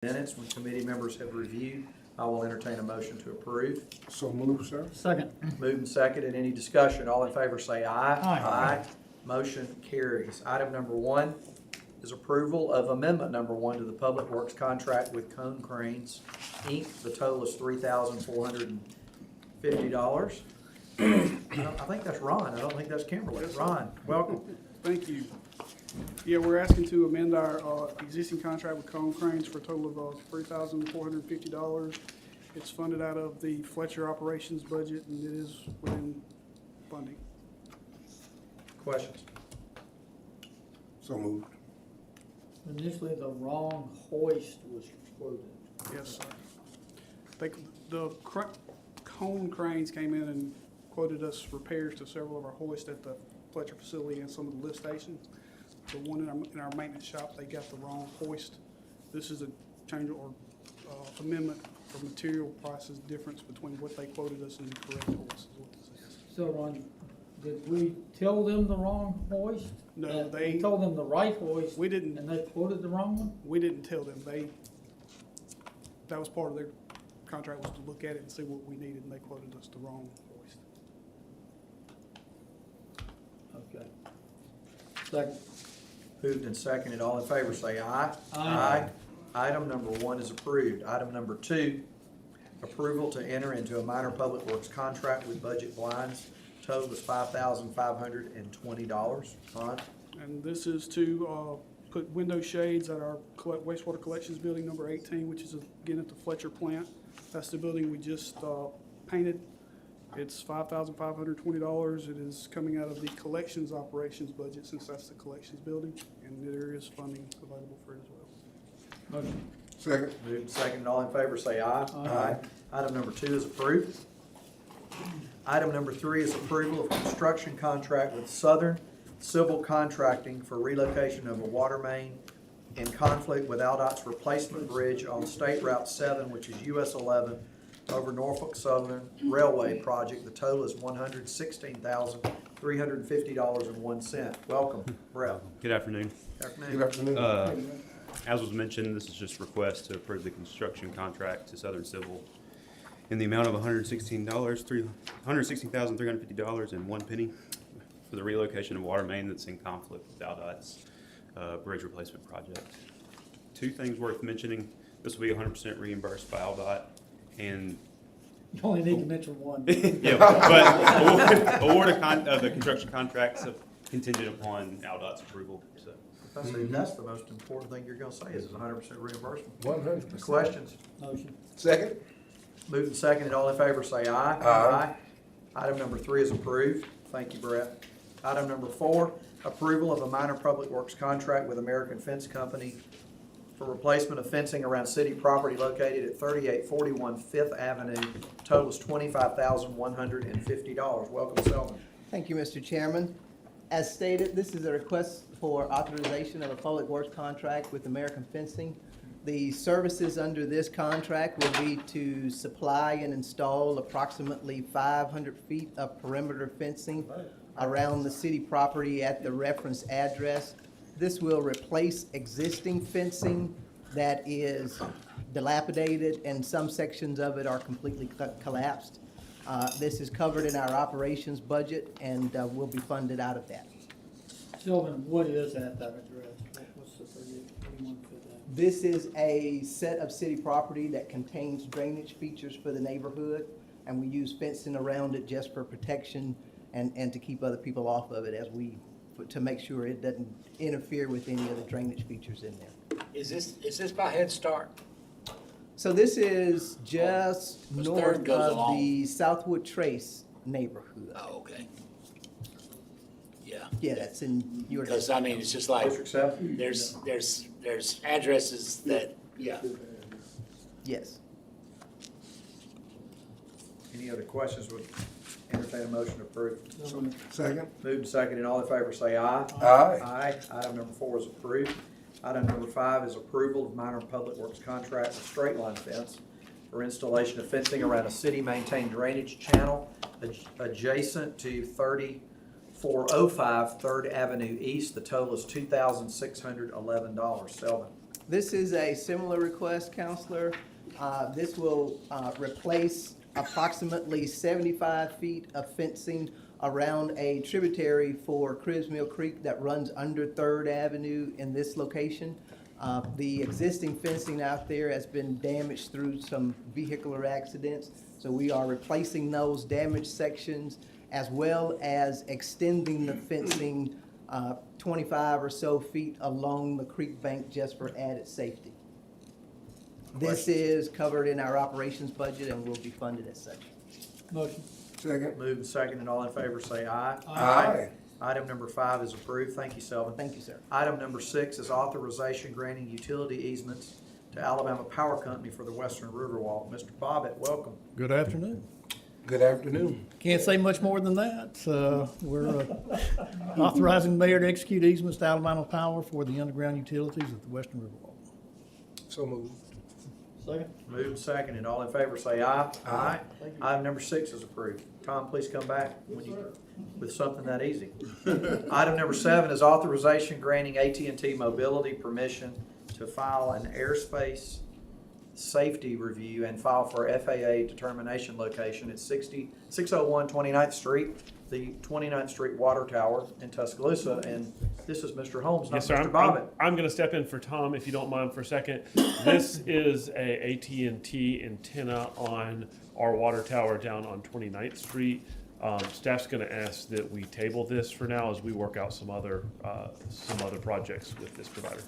Minutes, when committee members have reviewed, I will entertain a motion to approve. So moved, sir. Second. Moved and seconded. Any discussion? All in favor say aye. Aye. Motion carries. Item number 1 is approval of amendment number 1 to the Public Works contract with Cone Cranes, Inc. The total is $3,450. I think that's Ron. I don't think that's Kimberly. Ron, welcome. Thank you. Yeah, we're asking to amend our existing contract with Cone Cranes for a total of $3,450. It's funded out of the Fletcher operations budget, and it is within funding. Questions? So moved. Initially, the wrong hoist was quoted. Yes, sir. Cone Cranes came in and quoted us repairs to several of our hoists at the Fletcher facility and some of the lift stations. The one in our maintenance shop, they got the wrong hoist. This is a change or amendment for material prices difference between what they quoted us and the correct hoist is what this is. So, Ron, did we tell them the wrong hoist? No, We told them the right hoist, we didn't, and they quoted the wrong one? we didn't tell them. That was part of their contract, was to look at it and see what we needed, and they quoted us the wrong hoist. Okay. Second. Moved and seconded. All in favor say aye. Aye. Item number 1 is approved. Item number 2, approval to enter into a minor public works contract with Budget Blinds. Total is $5,520. Ron? And this is to put window shades at our wastewater collections building number 18, which is again at the Fletcher plant. That's the building we just painted. It's $5,520. It is coming out of the collections operations budget, since that's the collections building, and there is funding available for it as well. Motion. Second. Moved and seconded. All in favor say aye. Aye. Item number 2 is approved. Item number 3 is approval of construction contract with Southern Civil Contracting for relocation of a water main in conflict with Aldot's replacement bridge on State Route 7, which is US 11, over Norfolk Southern Railway project. The total is $116,350.01. Welcome, Brett. Good afternoon. Afternoon. afternoon. As was mentioned, this is just a request to approve the construction contract to Southern Civil in the amount of $116,350.01 for the relocation of water main that's in conflict with Aldot's bridge replacement project. 2 things worth mentioning. This will be 100% reimbursed by Aldot, and You only need to mention one. yeah, but award of the construction contracts contingent upon Aldot's approval. So. That's the most important thing you're gonna say is 100% reimbursement. 100%. Questions? Motion. Second. Moved and seconded. All in favor say aye. Aye. Item number 3 is approved. Thank you, Brett. Item number 4, approval of a minor public works contract with American Fence Company for replacement of fencing around city property located at 3841 Fifth Avenue. Total is $25,150. Welcome, Selman. Thank you, Mr. Chairman. As stated, this is a request for authorization of a public works contract with American Fencing. The services under this contract will be to supply and install approximately 500 feet of perimeter fencing around the city property at the reference address. This will replace existing fencing that is dilapidated, and some sections of it are completely collapsed. This is covered in our operations budget and will be funded out of that. Sylvan, what is at that address? What's the 3841 Fifth Avenue? This is a set of city property that contains drainage features for the neighborhood, and we use fencing around it just for protection and to keep other people off of it to make sure it doesn't interfere with any of the drainage features in there. Is this by Head Start? So this is just This north third goes of along. the Southwood Trace neighborhood. Oh, okay. Yeah, Yeah, that's in your. because I mean, it's just like, District 7? there's addresses that, yeah. Yes. Any other questions? Would entertain a motion to approve. Second. Moved and seconded. All in favor say aye. Aye. Aye. Item number 4 is approved. Item number 5 is approval of minor public works contract with Straight Line Fence for installation of fencing around a city-maintained drainage channel adjacent to 3405 3rd Avenue East. The total is $2,611. Selvin. This is a similar request, Counselor. This will replace approximately 75 feet of fencing around a tributary for Cribs Mill Creek that runs under 3rd Avenue in this location. The existing fencing out there has been damaged through some vehicular accidents, so we are replacing those damaged sections as well as extending the fencing 25 or so feet along the creek bank just for added safety. This is covered in our operations budget and will be funded as such. Motion. Second. Moved and seconded, all in favor say aye. Aye. Item number 5 is approved. Thank you, Selvin. Thank you, sir. Item number 6 is authorization granting utility easements to Alabama Power Company for the Western Riverwalk. Mr. Bobbitt, welcome. Good afternoon. Good afternoon. Can't say much more than that. We're authorizing the mayor to execute easements to Alabama Power for the underground utilities at the Western Riverwalk. So moved. Second. Moved and seconded, all in favor say aye. Aye. Item number 6 is approved. Tom, please come back with something that easy. Item number 7 is authorization granting AT&T Mobility permission to file an airspace safety review and file for FAA determination location at 601 29th Street, the 29th Street Water Tower in Tuscaloosa. And this is Mr. Holmes, not Yes, sir. Mr. Bobbitt. I'm going to step in for Tom, if you don't mind, for a second. This is a AT&T antenna on our water tower down on 29th Street. Staff's going to ask that we table this for now as we work out some other projects with this provider.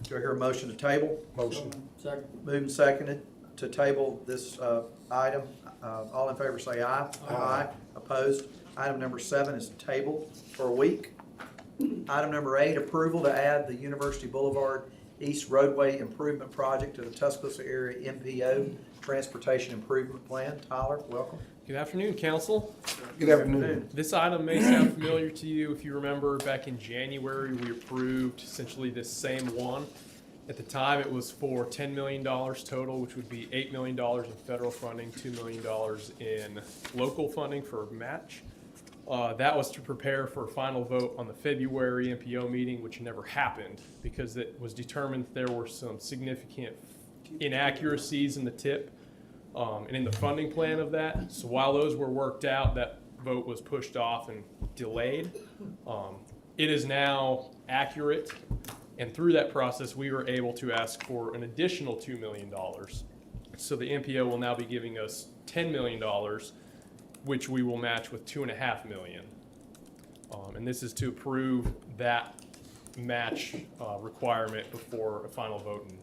Do I hear a motion to table? Motion. Second. Moved and seconded to table this item. All in favor say aye. Aye. Opposed? Item number 7 is tabled for a week. Item number 8, approval to add the University Boulevard East Roadway Improvement Project to the Tuscaloosa Area MPO Transportation Improvement Plan. Tyler, welcome. Good afternoon, Council. Good afternoon. This item may sound familiar to you. If you remember, back in January, we approved essentially this same one. At the time, it was for $10 million total, which would be $8 million in federal funding, $2 million in local funding for match. That was to prepare for a final vote on the February MPO meeting, which never happened because it was determined there were some significant inaccuracies in the tip and in the funding plan of that. So while those were worked out, that vote was pushed off and delayed. It is now accurate, and through that process, we were able to ask for an additional $2 million. So the MPO will now be giving us $10 million, which we will match with $2.5 million. And this is to approve that match requirement before a final vote in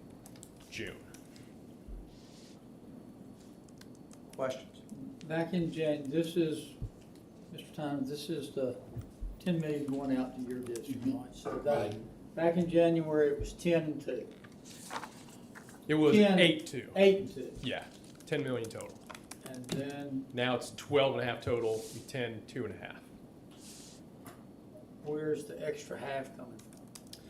June. Questions? Back in this is, Mr. Tyner, this is the 10 million going out to your district, right? So that, back in January, it was 10 and 2. It was 10, 8-2. 8 and 2. Yeah, 10 million total. And then Now it's 12.5 total, 10, 2.5. where's the extra half coming from?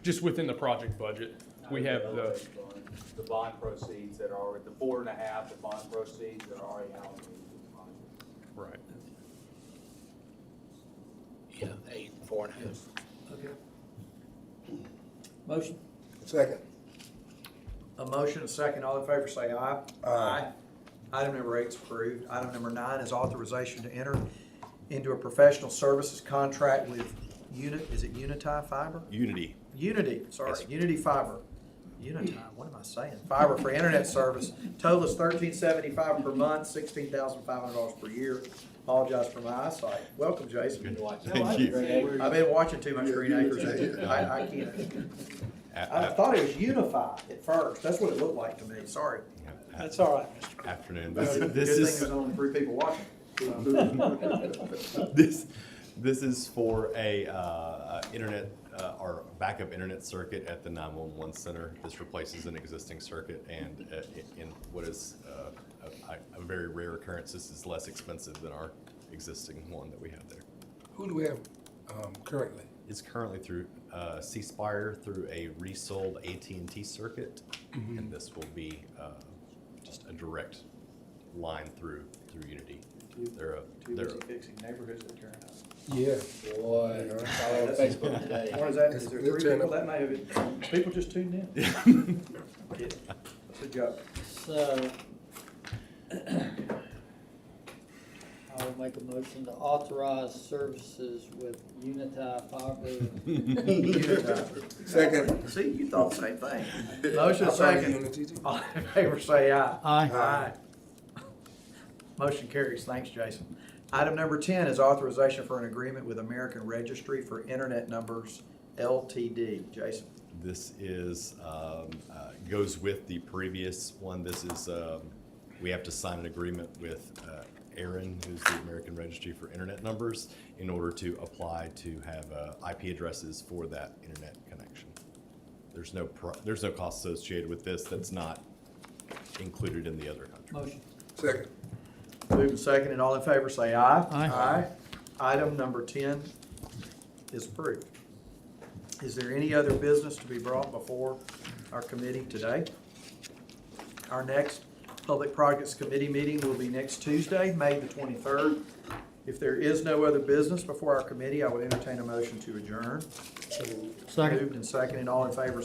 Just within the project budget, we have the bond proceeds that are, the 4.5, the bond proceeds that are already allocated to the project. right. Yeah, 8, 4.5. Okay. Motion. Second. A motion, and a second. All in favor say aye. Aye. Item number 8 is approved. Item number 9 is authorization to enter into a professional services contract with Uniti Fiber? Unity. Unity, sorry, Yes. Unity Fiber. Uniti, what am I saying? Fiber for internet service. Total is $13.75 per month, $16,500 per year. Apologize for my eyesight. Welcome, Jason. Thank you. I've been watching too much Green Acres. I can't. I thought it was Unified at first. That's what it looked like to me. Sorry. That's all right, Mr. Crowe. Afternoon. Good thing there's only 3 people watching. This is for a internet or backup internet circuit at the 911 center. This replaces an existing circuit, and in what is a very rare occurrence, this is less expensive than our existing one that we have there. Who do we have currently? It's currently through C-Spire through a resold AT&T circuit, and this will be just a direct line through Unity. They're Too busy fixing neighborhoods that turn out. Yeah. Boy, I saw it on Facebook today. What is that? Is there It's- three it's people? That may have been, people just tuned in. Kidding. That's a joke. So, I will make a motion to authorize services with Uniti Fiber. Second. See, you thought the same thing. Motion I thought second. Unity too. All in favor, say aye. Aye. Aye. Motion carries. Thanks, Jason. Item number 10 is authorization for an agreement with American Registry for Internet Numbers LTD. Jason. This is, goes with the previous one. This is, we have to sign an agreement with Aaron, who's the American Registry for Internet Numbers, in order to apply to have IP addresses for that internet connection. There's no cost associated with this that's not included in the other contract. Motion. Second. Moving and second, and all in favor say aye. Aye. Item number 10 is approved. Is there any other business to be brought before our committee today? Our next Public Projects Committee meeting will be next Tuesday, May the 23rd. If there is no other business before our committee, I would entertain a motion to adjourn. Second. Moved and second, and all in favor